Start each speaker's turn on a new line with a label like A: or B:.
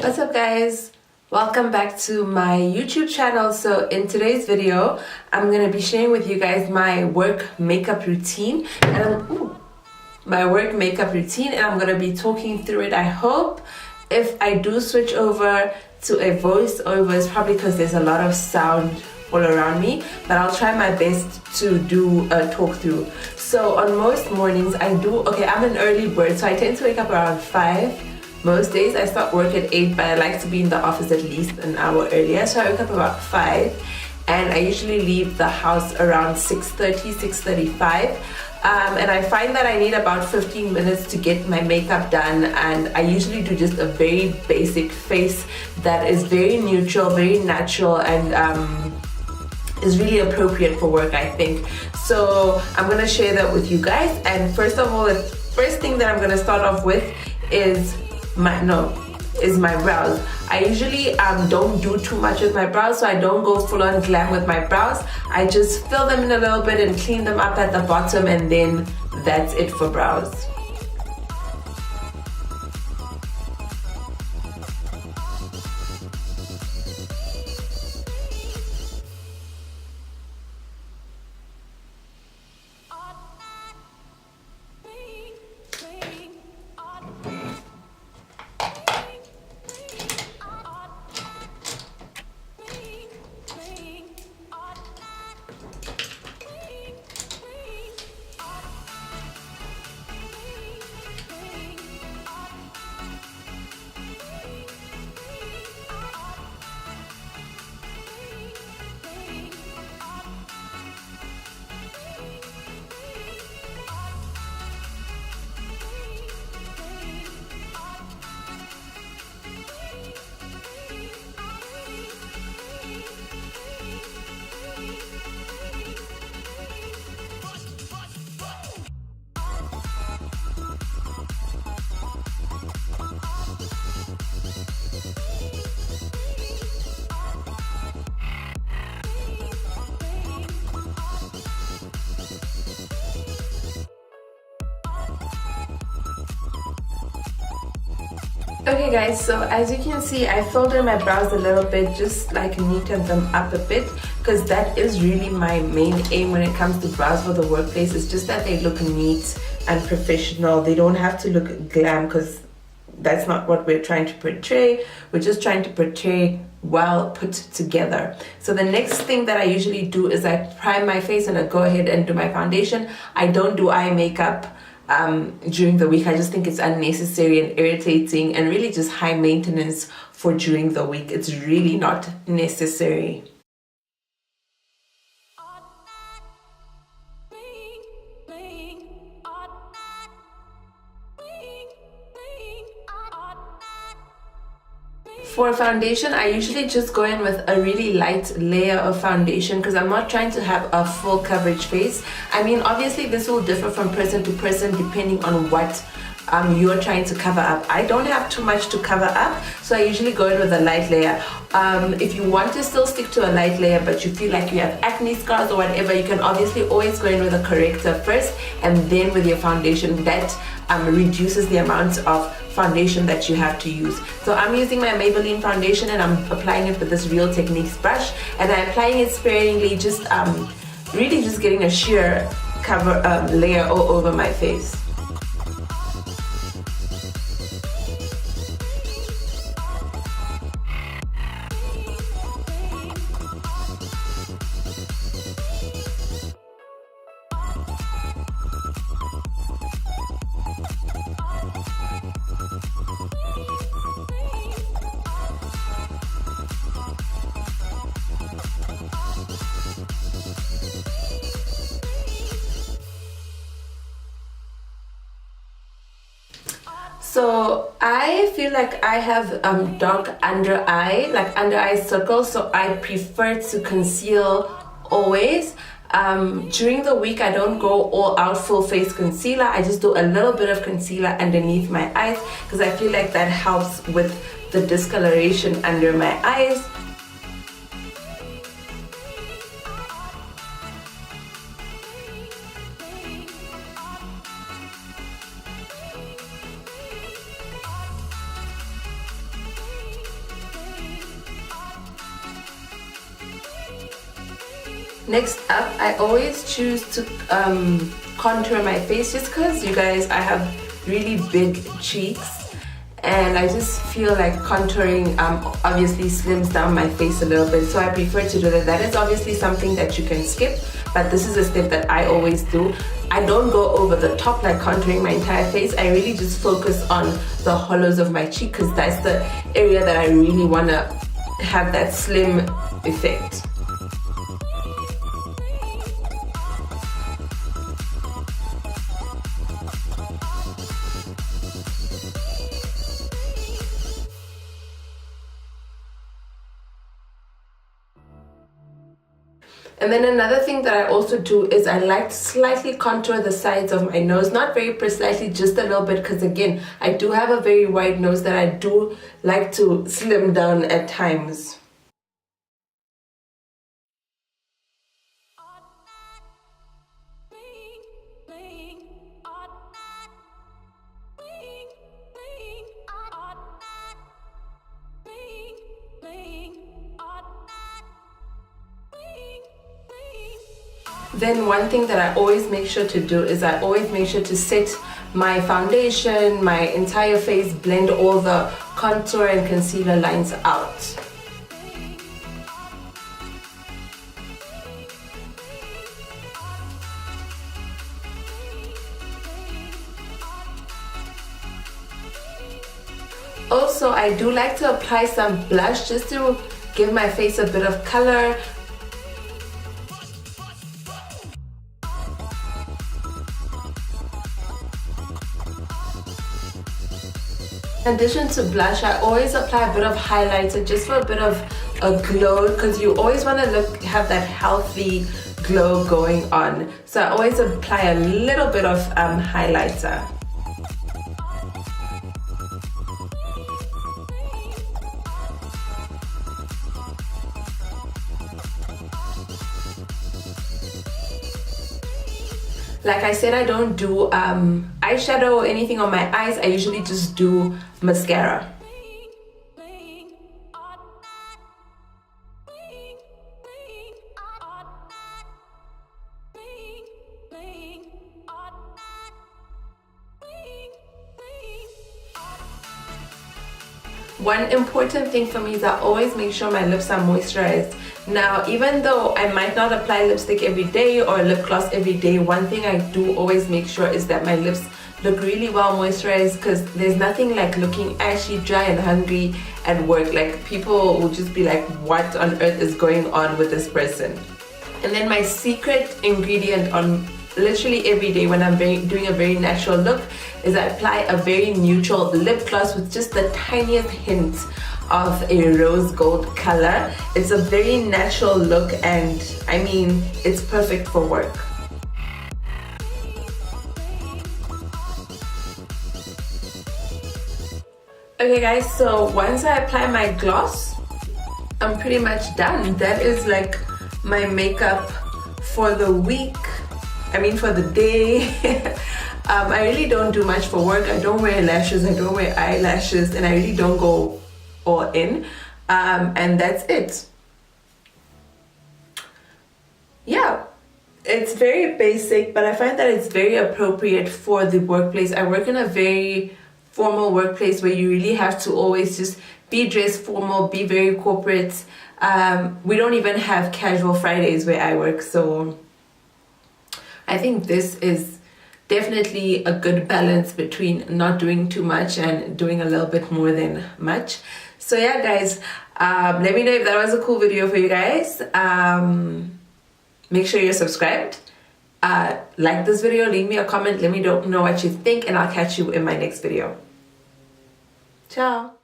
A: What's up, guys? Welcome back to my YouTube channel. So in today's video, I'm gonna be sharing with you guys my work makeup routine, and I'm gonna be talking through it. I hope if I do switch over to a voiceover, it's probably because there's a lot of sound all around me, but I'll try my best to do a talk through. So on most mornings I'm an early bird, so I tend to wake up around 5. Most days I start work at 8, but I like to be in the office at least an hour earlier, so I wake up about 5, and I usually leave the house around 6:30, 6:35. And I find that I need about 15 minutes to get my makeup done, and I usually do just a very basic face that is very neutral, very natural, and is really appropriate for work, I think. So I'm gonna share that with you guys. And first of all, the first thing that I'm gonna start off with is my brows. I usually don't do too much with my brows, so I don't go full on glam with my brows. I just fill them in a little bit and clean them up at the bottom, and then that's it for brows. Okay guys, so as you can see, I filled in my brows a little bit, just like neatened them up a bit, because that is really my main aim when it comes to brows for the workplace. It's just that they look neat and professional. They don't have to look glam, because that's not what we're trying to portray. We're just trying to portray well put together. So the next thing that I usually do is I prime my face and I go ahead and do my foundation. I don't do eye makeup during the week. I just think it's unnecessary and irritating and really just high maintenance for during the week. It's really not necessary. For foundation, I usually just go in with a really light layer of foundation, because I'm not trying to have a full coverage face. I mean, obviously this will differ from person to person depending on what you're trying to cover up. I don't have too much to cover up, so I usually go in with a light layer. If you want to still stick to a light layer but you feel like you have acne scars or whatever, you can obviously always go in with a corrector first and then with your foundation. That reduces the amount of foundation that you have to use. So I'm using my Maybelline foundation and I'm applying it with this Real Techniques brush, and I'm applying it sparingly, just really just getting a sheer cover layer all over my face. So I feel like I have dark under eye circles, so I prefer to conceal always. During the week I don't go all out full face concealer. I just do a little bit of concealer underneath my eyes, because I feel like that helps with the discoloration under my eyes. Next up, I always choose to contour my face just because, you guys, I have really big cheeks and I just feel like contouring obviously slims down my face a little bit, so I prefer to do that. That is obviously something that you can skip, but this is a step that I always do. I don't go over the top like contouring my entire face. I really just focus on the hollows of my cheek because that's the area that I really want to have that slim effect. And then another thing that I also do is I like to slightly contour the sides of my nose, not very precisely, just a little bit, because again, I do have a very wide nose that I do like to slim down at times. Then one thing that I always make sure to do is I always make sure to set my foundation, my entire face, blend all the contour and concealer lines out. Also, I do like to apply some blush just to give my face a bit of color. In addition to blush, I always apply a bit of highlighter just for a bit of a glow, because you always want to have that healthy glow going on. So I always apply a little bit of highlighter. Like I said, I don't do eyeshadow or anything on my eyes. I usually just do mascara. One important thing for me is I always make sure my lips are moisturized. Now, even though I might not apply lipstick every day or lip gloss every day, one thing I do always make sure is that my lips look really well moisturized, because there's nothing like looking ashy, dry and hungry at work. Like, people will just be like, what on earth is going on with this person? And then my secret ingredient on literally every day when I'm doing a very natural look is I apply a very neutral lip gloss with just the tiniest hint of a rose gold color. It's a very natural look and I mean, it's perfect for work. Okay guys, so once I apply my gloss, I'm pretty much done. That is like my makeup for the week. I mean for the day. I really don't do much for work. I don't wear lashes, I don't wear eyelashes, and I really don't go all in. And that's it. Yeah, it's very basic, but I find that it's very appropriate for the workplace. I work in a very formal workplace where you really have to always just be dressed formal, be very corporate. We don't even have casual Fridays where I work, so I think this is definitely a good balance between not doing too much and doing a little bit more than much. So yeah guys, let me know if that was a cool video for you guys. Make sure you're subscribed. Like this video, leave me a comment, let me know what you think, and I'll catch you in my next video. Ciao.